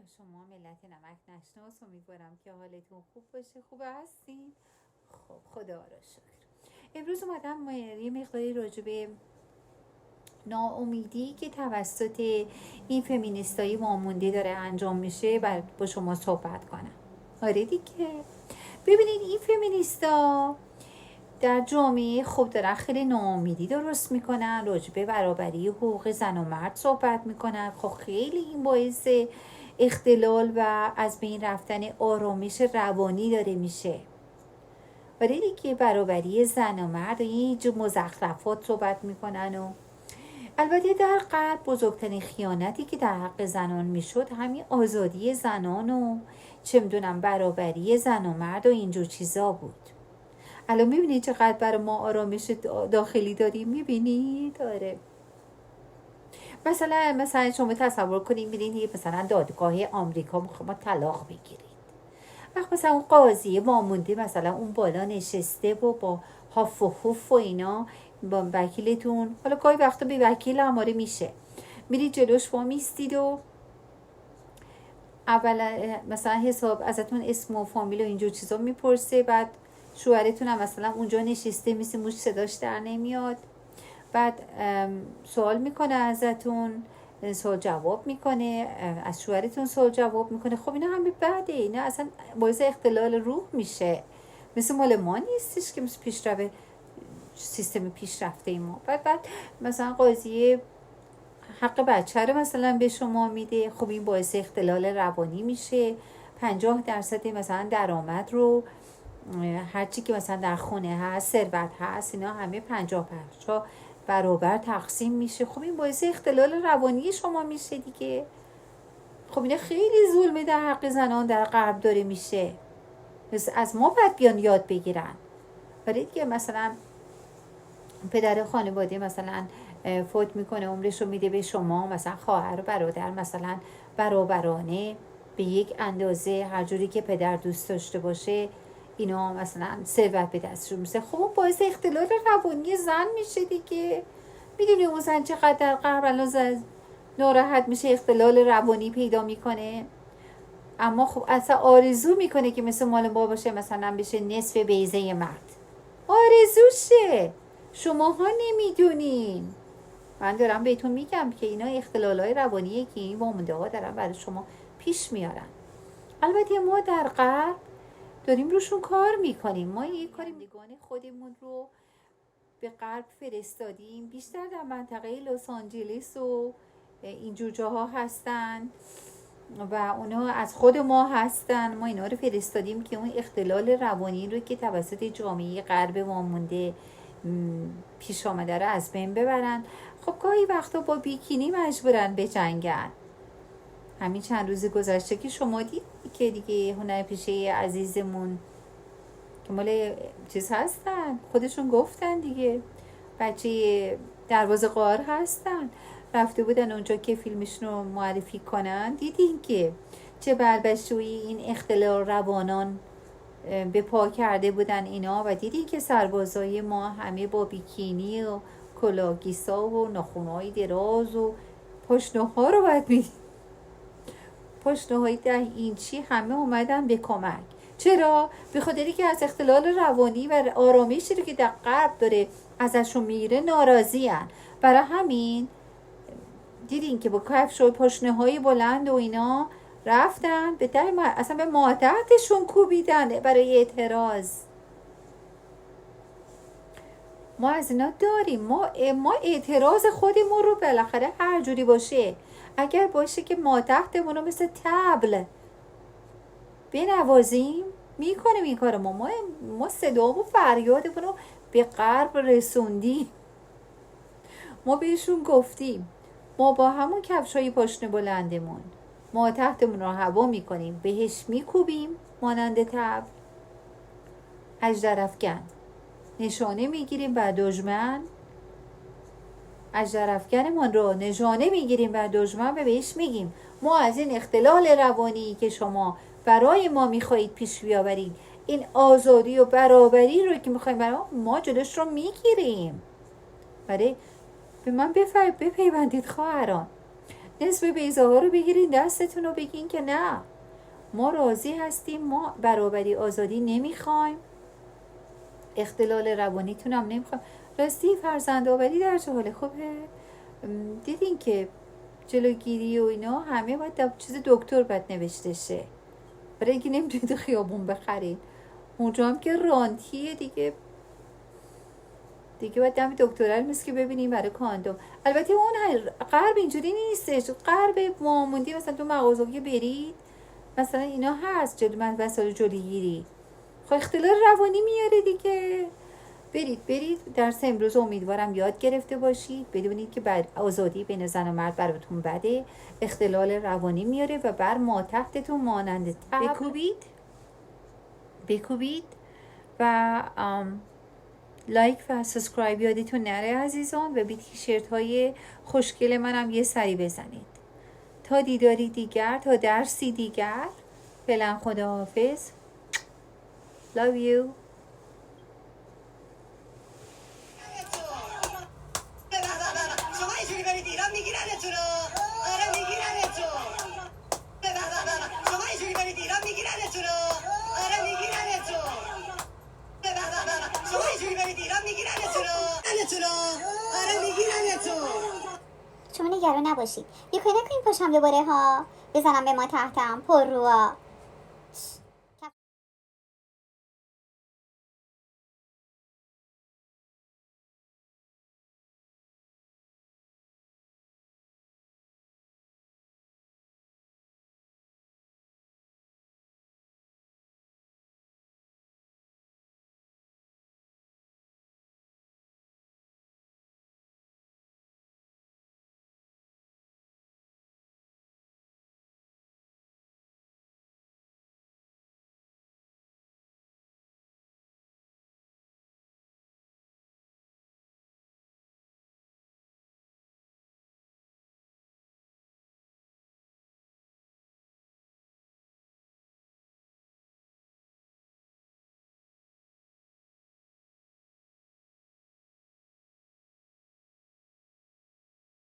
شما ملت نمک نشناس، امیدوارم که حالتون خوب باشه. خوب هستین؟ خب خدا را شکر. امروز اومدم یه مقداری راجع به ناامیدی که توسط این فمینیستای وامونده داره انجام میشه با شما صحبت کنم. آره دیگه، ببینید این فمینیستا در جامعه خب دارن خیلی ناامیدی درست میکنن، راجع به برابری حقوق زن و مرد صحبت میکنن. خب خیلی این باعث اختلال و از بین رفتن آرامش روانی داره میشه. ولی دیگه برابری زن و مرد و یه جو مزخرفات صحبت میکنن. و البته در غرب بزرگترین خیانتی که در حق زنان میشد همین آزادی زنان و چه میدونم برابری زن و مرد و اینجور چیزا بود. الان میبینید چقدر برای ما آرامش داخلی داریم؟ میبینید؟ آره. مثلا شما تصور کنید میرین مثلا دادگاه آمریکا میخواد ما طلاق بگیرید. وقت مثلا اون قاضی وامونده مثلا اون بالا نشسته و با هاف و هوف و اینا با وکیلتون، حالا گاهی وقتا به وکیل اماره میشه، میرید جلوش وامیستید و اول مثلا حساب ازتون اسم و فامیل و اینجور چیزا میپرسه. بعد شوهرتون هم مثلا اونجا نشسته مثل موش صداش در نمیاد. بعد سوال میکنه ازتون، سوال جواب میکنه، از شوهرتون سوال جواب میکنه. خب اینا همه بعده، اینا اصلا باعث اختلال روح میشه. مثل مال ما نیستش که مثل پیشرفته سیستم پیشرفته ما. بعد مثلا قاضی حق بچه رو مثلا به شما میده. خب این باعث اختلال روانی میشه. 50% مثلا درآمد رو هرچی که مثلا در خونه هست، ثروت هست، اینا همه 50% برابر تقسیم میشه. خب این باعث اختلال روانی شما میشه دیگه. خب اینا خیلی ظلمه در حق زنان در غرب داره میشه. از ما باید بیان یاد بگیرن. ولی دیگه مثلا پدر خانواده مثلا فوت میکنه، عمرش رو میده به شما، مثلا خواهر و برادر مثلا برابرانه به یک اندازه هر جوری که پدر دوست داشته باشه اینا مثلا ثروت به دستشون میشه. خب باعث اختلال روانی زن میشه دیگه. میدونی اون زن چقدر در غرب الان ناراحت میشه، اختلال روانی پیدا میکنه. اما خب اصلا آرزو میکنه که مثل مال ما باشه، مثلا بشه نصف بیضه مرد. آرزوشه، شماها نمیدونین. من دارم بهتون میگم که اینا اختلالای روانیه که این وامونده ها دارن برای شما پیش میارن. البته ما در غرب داریم روشون کار میکنیم. ما یه کاری نگان خودمون رو به غرب فرستادیم، بیشتر در منطقه لس آنجلس و اینجور جاها هستن و اونا از خود ما هستن. ما اینا رو فرستادیم که اون اختلال روانی رو که توسط جامعه غرب وامونده پیش آمده رو از بین ببرن. خب گاهی وقتا با بیکینی مجبورن به جنگن. همین چند روز گذشته که شما دید که دیگه هنرپیشه عزیزمون که مال چیز هستن، خودشون گفتن دیگه، بچه دروازه غار هستن، رفته بودن اونجا که فیلمشون رو معرفی کنن. دیدین که چه بربشویی این اختلال روانان به پا کرده بودن اینا. و دیدین که سربازای ما همه با بیکینی و کلاگیسا و ناخونهای دراز و پاشنه‌ها رو باید میدین، پاشنه‌های 10 اینچی همه اومدن به کمک. چرا؟ به خاطری که از اختلال روانی و آرامشی رو که در غرب داره ازشون میگیره ناراضی هن. برای همین دیدین که با کفش و پاشنه‌های بلند و اینا رفتن به اصلا به ماتحتشون کوبیدن برای اعتراض. ما از اینا داریم. ما اعتراض خودمون رو بالاخره هر جوری باشه، اگر باشه که ماتحتمون رو مثل طبل بنوازیم، میکنیم این کار. ما صدا و فریادمون رو به غرب رسوندیم. ما بهشون گفتیم ما با همون کفشای پاشنه بلندمون ما تحتمون رو هوا میکنیم، بهش میکوبیم مانند طبل، اژدرافکن نشانه میگیریم بر دشمن، اژدرافکنمون رو نشانه میگیریم بر دشمن و بهش میگیم ما از این اختلال روانی که شما برای ما میخواهید پیش بیاورید، این آزادی و برابری رو که میخوایم برای ما جلوش رو میگیریم. برای به من بپیوندید خواهران. نصف بیضاها رو بگیرین دستتون رو بگین که نه، ما راضی هستیم، ما برابری آزادی نمیخوایم، اختلال روانیتون هم نمیخوایم. راستی فرزند آوری در چه حاله؟ خوبه؟ دیدین که جلوگیری و اینا همه باید چیز دکتر باید نوشته شه، برای اینکه نمیتونید تو خیابون بخرید. اونجا هم که رانتیه دیگه باید دم دکتره رو مثل که ببینیم برای کاندوم. البته اون غرب اینجوری نیستش. غرب معمولی مثلا تو مغازه که برید مثلا اینا هست جلو وسایل جلوگیری. خب اختلال روانی میاره دیگه. برید درس امروز امیدوارم یاد گرفته باشید، بدونید که بعد آزادی بین زن و مرد براتون بده، اختلال روانی میاره و بر ما تحتتون مانند بکوبید و لایک و سابسکرایب یادتون نره عزیزان، و به تیشرت های خوشگل منم یه سری بزنید. تا دیداری دیگر، تا درسی دیگر، فعلا خداحافظ. Love you. شما اینجوری برید ایران میگیرنتون رو. آره میگیرنتون. شما اینجوری برید ایران میگیرنتون رو. آره میگیرنتون. شما اینجوری برید ایران میگیرنتون رو. آره میگیرنتون. شما نگران نباشید. یه کنه کنیم پاشم دوباره ها، بزنم به ما تحتم پر روا.